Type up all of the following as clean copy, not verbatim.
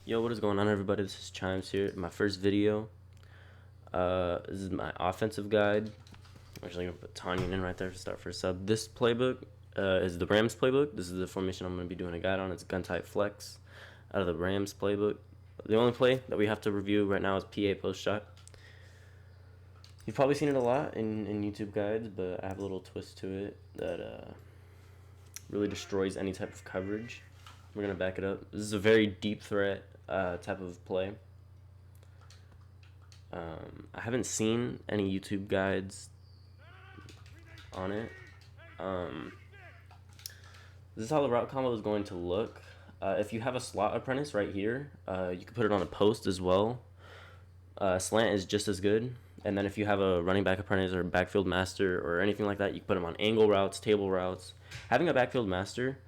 Yo, what is going on, everybody? This is Chimes here. My first video. This is my offensive guide. I'm actually gonna put Tanya in right there to start for sub. This playbook is the Rams playbook. This is the formation I'm gonna be doing a guide on. It's gun type flex out of the Rams playbook. The only play that we have to review right now is PA post shot. You've probably seen it a lot in YouTube guides, but I have a little twist to it that really destroys any type of coverage. We're gonna back it up. This is a very deep threat type of play. I haven't seen any YouTube guides on it. This is how the route combo is going to look. If you have a slot apprentice right here, you can put it on a post as well. Slant is just as good. And then if you have a running back apprentice or backfield master or anything like that, you can put them on angle routes, table routes. Having a backfield master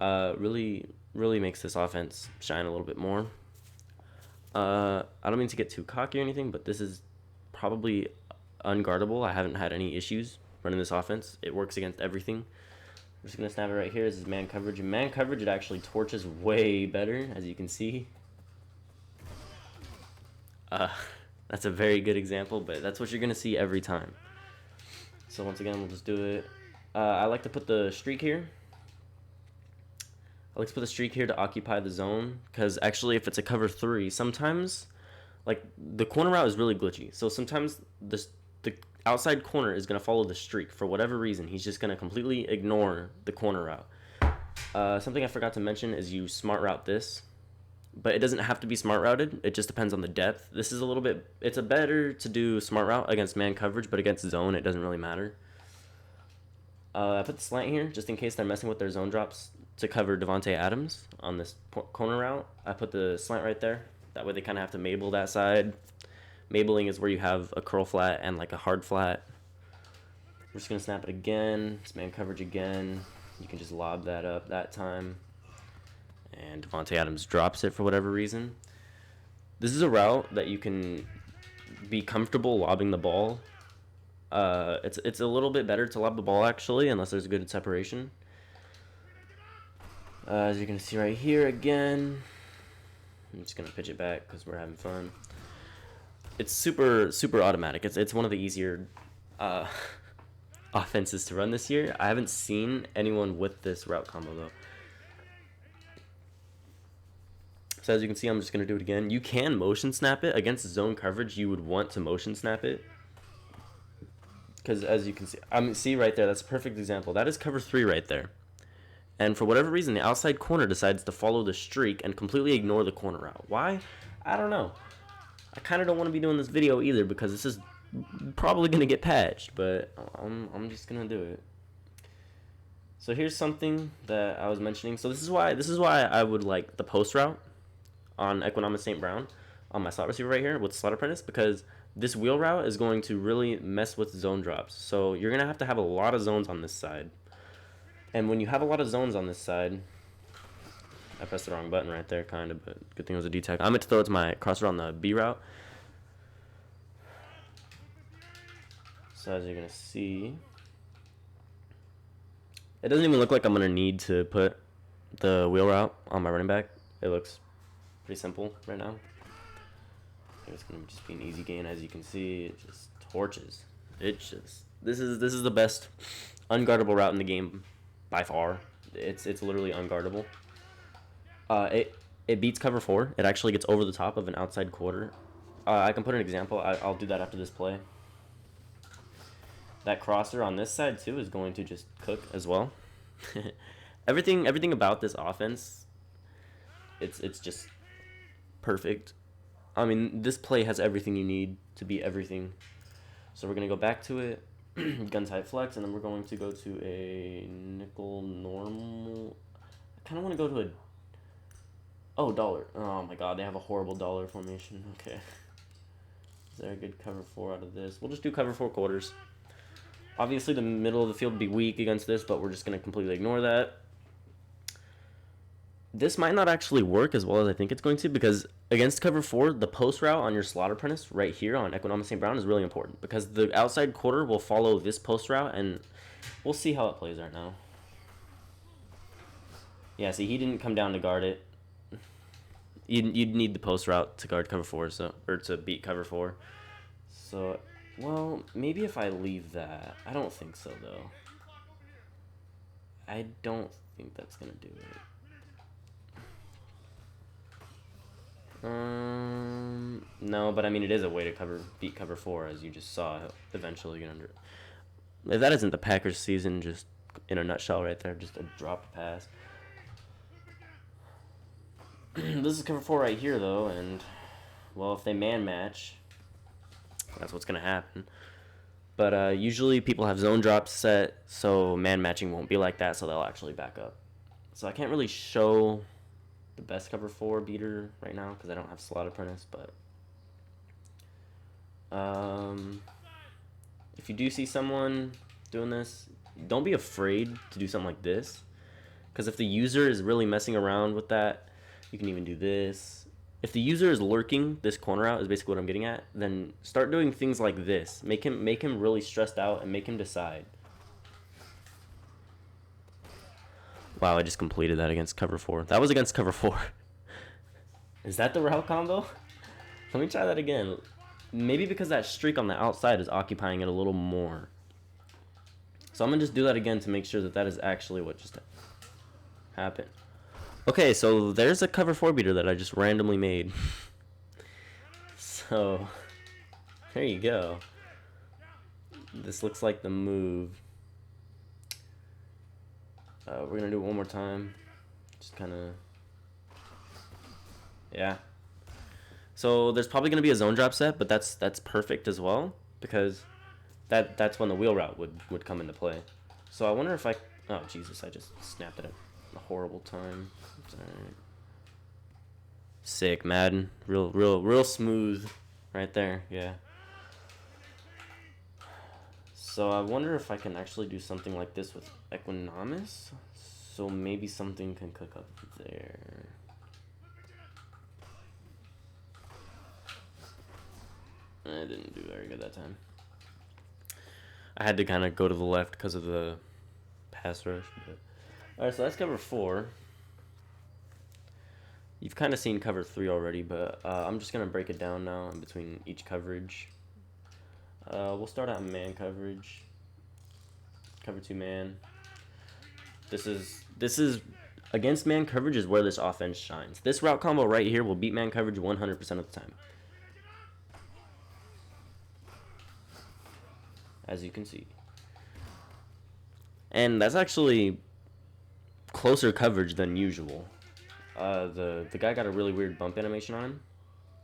really makes this offense shine a little bit more. I don't mean to get too cocky or anything, but this is probably unguardable. I haven't had any issues running this offense. It works against everything. I'm just going to snap it right here. This is man coverage. In man coverage, it actually torches way better, as you can see. That's a very good example, but that's what you're going to see every time. So once again, we'll just do it. I like to put the streak here. I like to put the streak here to occupy the zone, because actually if it's a cover 3, sometimes, like, the corner route is really glitchy. So sometimes the outside corner is going to follow the streak for whatever reason. He's just going to completely ignore the corner route. Something I forgot to mention is you smart route this, but it doesn't have to be smart routed. It just depends on the depth. This is a little bit, it's a better to do smart route against man coverage, but against zone, it doesn't really matter. I put the slant here just in case they're messing with their zone drops to cover Devontae Adams on this corner route. I put the slant right there. That way they kind of have to Mabel that side. Mabling is where you have a curl flat and like a hard flat. We're just going to snap it again. It's man coverage again. You can just lob that up that time. And Devontae Adams drops it for whatever reason. This is a route that you can be comfortable lobbing the ball. It's a little bit better to lob the ball, actually, unless there's a good separation. As you can see right here again, I'm just gonna pitch it back because we're having fun. It's super automatic. It's one of the easier offenses to run this year. I haven't seen anyone with this route combo though. So as you can see, I'm just gonna do it again. You can motion snap it against zone coverage. You would want to motion snap it. Because as you can see, see right there, that's a perfect example. That is cover 3 right there. And for whatever reason, the outside corner decides to follow the streak and completely ignore the corner route. Why? I don't know. I kind of don't want to be doing this video either because this is probably going to get patched, but I'm just going to do it. So here's something that I was mentioning. So this is why I would like the post route on Economist St. Brown on my slot receiver right here with slot apprentice, because this wheel route is going to really mess with zone drops. So you're going to have a lot of zones on this side. And when you have a lot of zones on this side, I pressed the wrong button right there, kind of, but good thing it was a D-tech. I'm going to throw it to my crosser on the B route. So as you're going to see, it doesn't even look like I'm going to need to put the wheel route on my running back. It looks pretty simple right now. I think it's going to just be an easy gain. As you can see, it just torches. This is the best unguardable route in the game by far. It's literally unguardable. It beats cover 4. It actually gets over the top of an outside quarter. I can put an example. I'll do that after this play. That crosser on this side too is going to just cook as well. everything about this offense, it's just perfect. I mean, this play has everything you need to be everything. So we're going to go back to it. Gun type flex, and then we're going to go to a nickel normal. I kind of want to go to a dollar. Oh my god, they have a horrible dollar formation. Okay, is there a good cover 4 out of this? We'll just do cover 4 quarters. Obviously the middle of the field would be weak against this, but we're just going to completely ignore that. This might not actually work as well as I think it's going to, because against cover 4, the post route on your slot apprentice right here on Economist St. Brown is really important, because the outside quarter will follow this post route, and we'll see how it plays right now. Yeah, see, he didn't come down to guard it. You'd need the post route to guard cover 4, so or to beat cover 4. So, well, maybe if I leave that. I don't think so though. I don't think that's gonna do it. No, but I mean it is a way to beat cover 4, as you just saw. Eventually, get under. If that isn't the Packers season, just in a nutshell, right there, just a drop pass. This is cover 4 right here, though, and well, if they man match, that's what's gonna happen. But usually people have zone drops set, so man matching won't be like that, so they'll actually back up. So I can't really show the best cover 4 beater right now because I don't have slot apprentice, but if you do see someone doing this, don't be afraid to do something like this, because if the user is really messing around with that, you can even do this. If the user is lurking this corner out, is basically what I'm getting at, then start doing things like this. Make him really stressed out and make him decide. Wow, I just completed that against cover 4. That was against cover 4. Is that the route combo? Let me try that again. Maybe because that streak on the outside is occupying it a little more. So I'm going to just do that again to make sure that that is actually what just happened. Okay, so there's a cover 4 beater that I just randomly made. So, there you go. This looks like the move. We're going to do it one more time. Just kind of... Yeah. So there's probably going to be a zone drop set, but that's perfect as well, because that's when the wheel route would come into play. So I wonder if I... Oh, Jesus, I just snapped it at a horrible time. Sorry. Sick, Madden. Real smooth right there, yeah. So I wonder if I can actually do something like this with Equinomus. So maybe something can cook up there. I didn't do very good that time. I had to kind of go to the left because of the pass rush. But... Alright, so that's cover 4. You've kind of seen cover 3 already, but I'm just going to break it down now in between each coverage. We'll start out in man coverage. Cover 2 man. This is against man coverage is where this offense shines. This route combo right here will beat man coverage 100% of the time. As you can see. And that's actually closer coverage than usual. The guy got a really weird bump animation on him.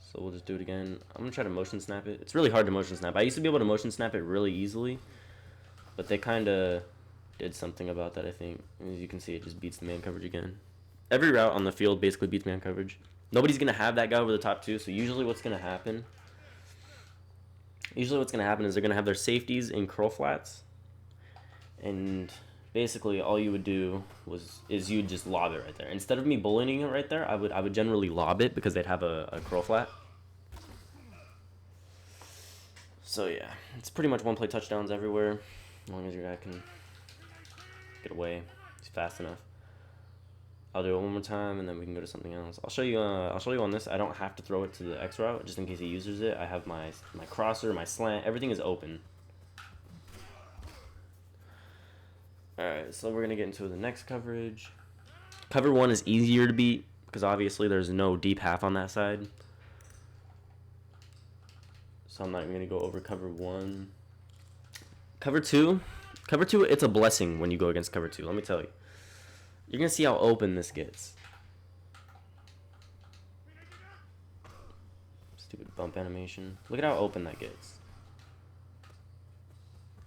So we'll just do it again. I'm going to try to motion snap it. It's really hard to motion snap. I used to be able to motion snap it really easily. But they kind of did something about that, I think. As you can see, it just beats the man coverage again. Every route on the field basically beats man coverage. Nobody's going to have that guy over the top two. So usually what's going to happen... Usually what's going to happen is they're going to have their safeties in curl flats. And basically all you would do is you would just lob it right there. Instead of me bullying it right there, I would generally lob it because they'd have a curl flat. So yeah, it's pretty much one play touchdowns everywhere. As long as your guy can get away. He's fast enough. I'll do it one more time, and then we can go to something else. I'll show you on this. I don't have to throw it to the X route, just in case he uses it. I have my crosser, my slant. Everything is open. Alright, so we're going to get into the next coverage. Cover 1 is easier to beat, because obviously there's no deep half on that side. So I'm not even going to go over cover 1. Cover 2, it's a blessing when you go against cover 2, let me tell you. You're going to see how open this gets. Stupid bump animation. Look at how open that gets.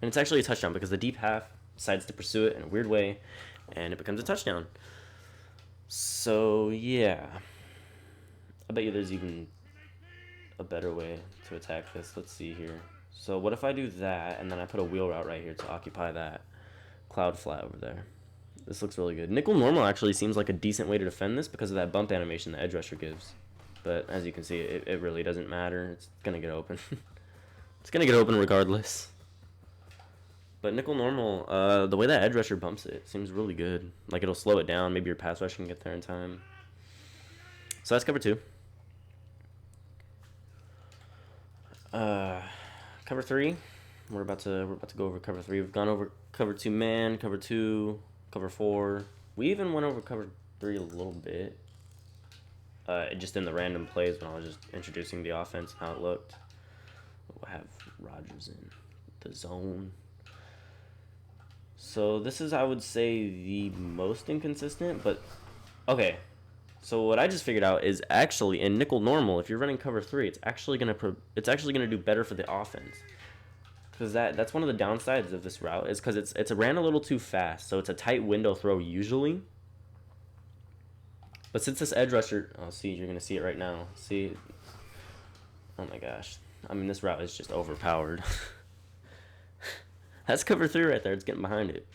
And it's actually a touchdown because the deep half decides to pursue it in a weird way, and it becomes a touchdown. So, yeah. I bet you there's even a better way to attack this. Let's see here. So what if I do that, and then I put a wheel route right here to occupy that cloud flat over there. This looks really good. Nickel normal actually seems like a decent way to defend this because of that bump animation the edge rusher gives. But as you can see, it really doesn't matter. It's going to get open. It's going to get open regardless. But nickel normal, the way that edge rusher bumps it seems really good. Like, it'll slow it down. Maybe your pass rush can get there in time. So that's cover 2. Cover 3. We're about to go over cover 3. We've gone over cover 2 man, cover 2, cover 4. We even went over cover 3 a little bit. Just in the random plays when I was just introducing the offense and how it looked. We'll have Rodgers in the zone. So this is, I would say, the most inconsistent, but okay. So what I just figured out is actually in nickel normal, if you're running cover 3, it's actually gonna do better for the offense. Because that's one of the downsides of this route is because it's ran a little too fast, so it's a tight window throw usually. But since this edge rusher, oh, see, you're gonna see it right now. See, oh my gosh, I mean this route is just overpowered. That's cover 3 right there. It's getting behind it.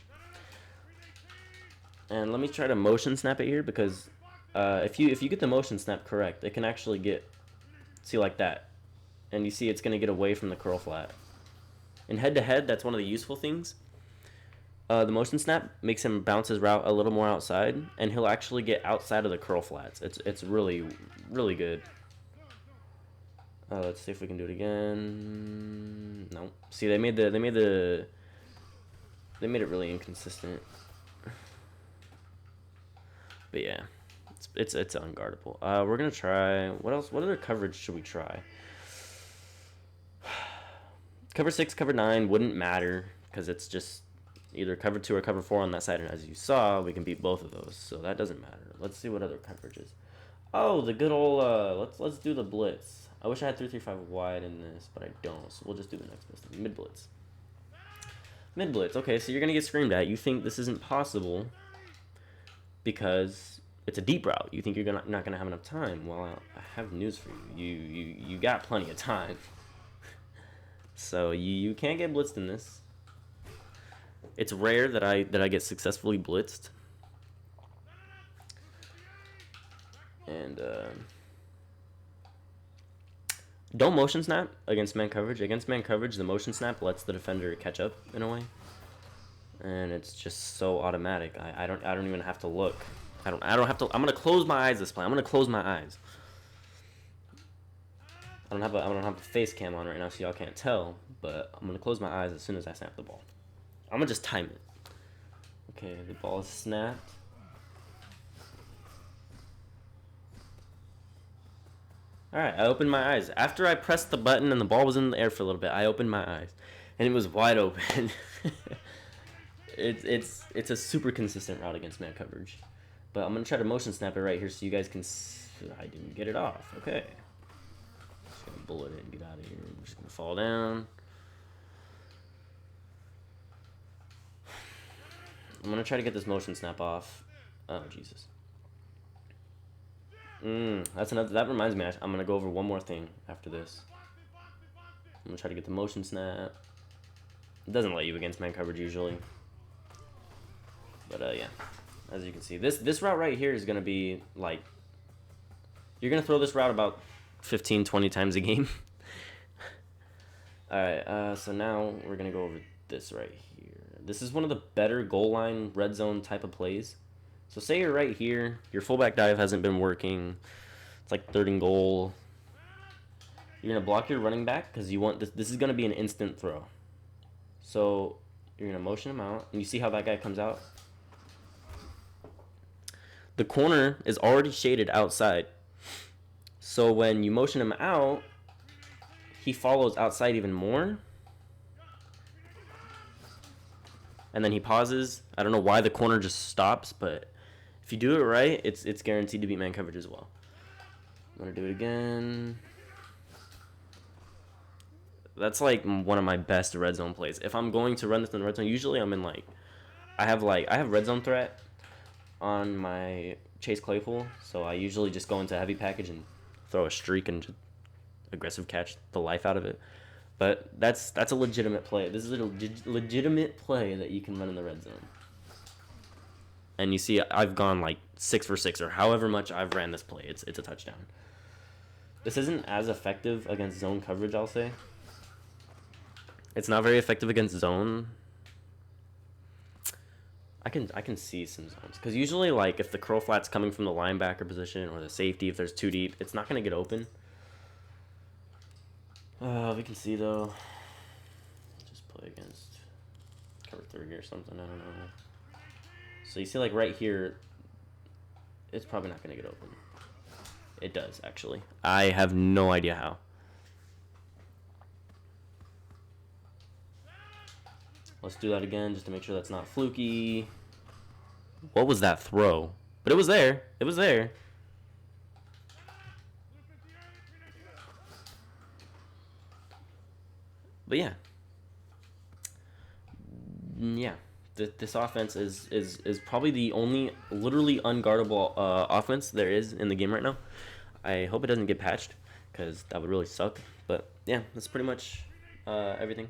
And let me try to motion snap it here because if you get the motion snap correct, it can actually get, see, like that, and you see it's gonna get away from the curl flat. In head-to-head, that's one of the useful things. The motion snap makes him bounce his route a little more outside, and he'll actually get outside of the curl flats. It's really, really good. Let's see if we can do it again. No. See, they made it really inconsistent. But yeah, it's unguardable. We're gonna try, what else? What other coverage should we try? Cover 6, cover 9 wouldn't matter because it's just either cover 2 or cover 4 on that side, and as you saw, we can beat both of those, so that doesn't matter. Let's see what other coverages. Oh, the good old let's do the blitz. I wish I had 3-3-5 wide in this, but I don't, so we'll just do the next best thing. Mid blitz. Mid blitz. Okay, so you're gonna get screamed at. You think this isn't possible because it's a deep route. You think you're not gonna have enough time. Well, I have news for you. You got plenty of time. So you can't get blitzed in this. It's rare that I get successfully blitzed. And don't motion snap against man coverage. Against man coverage, the motion snap lets the defender catch up in a way, and it's just so automatic. I don't even have to look. I don't have to. I'm gonna close my eyes this play. I'm gonna close my eyes. I don't have a face cam on right now, so y'all can't tell. But I'm gonna close my eyes as soon as I snap the ball. I'm gonna just time it. Okay, the ball is snapped. Alright, I opened my eyes. After I pressed the button and the ball was in the air for a little bit, I opened my eyes. And it was wide open. It's a super consistent route against man coverage. But I'm going to try to motion snap it right here so you guys can see. I didn't get it off. Okay. Just going to bullet it and get out of here. I'm just going to fall down. I'm going to try to get this motion snap off. Oh, Jesus. That's another. That reminds me. I'm gonna go over one more thing after this. I'm gonna try to get the motion snap. It doesn't let you against man coverage usually, but yeah, as you can see, this route right here is gonna be like, you're gonna throw this route about 15-20 times a game. All right. So now we're gonna go over this right here. This is one of the better goal line red zone type of plays. So say you're right here, your fullback dive hasn't been working, it's like 3rd and goal. You're going to block your running back because you want this is going to be an instant throw. So you're going to motion him out, and you see how that guy comes out? The corner is already shaded outside. So when you motion him out, he follows outside even more. And then he pauses. I don't know why the corner just stops, but if you do it right, it's guaranteed to beat man coverage as well. I'm going to do it again. That's like one of my best red zone plays. If I'm going to run this in the red zone, usually I'm in like I have red zone threat on my Chase Claypool, so I usually just go into heavy package and throw a streak and just aggressive catch the life out of it. But that's a legitimate play. This is a legitimate play that you can run in the red zone. And you see, I've gone like 6 for 6 or however much I've ran this play. It's a touchdown. This isn't as effective against zone coverage, I'll say. It's not very effective against zone. I can see some zones because usually like if the curl flat's coming from the linebacker position or the safety, if there's too deep, it's not gonna get open. We can see though. Just play against cover 3 or something. I don't know. So you see like right here, it's probably not gonna get open. It does actually. I have no idea how. Let's do that again just to make sure that's not fluky. What was that throw? But it was there. It was there. But yeah. Yeah. This offense is probably the only literally unguardable offense there is in the game right now. I hope it doesn't get patched because that would really suck. But yeah, that's pretty much everything.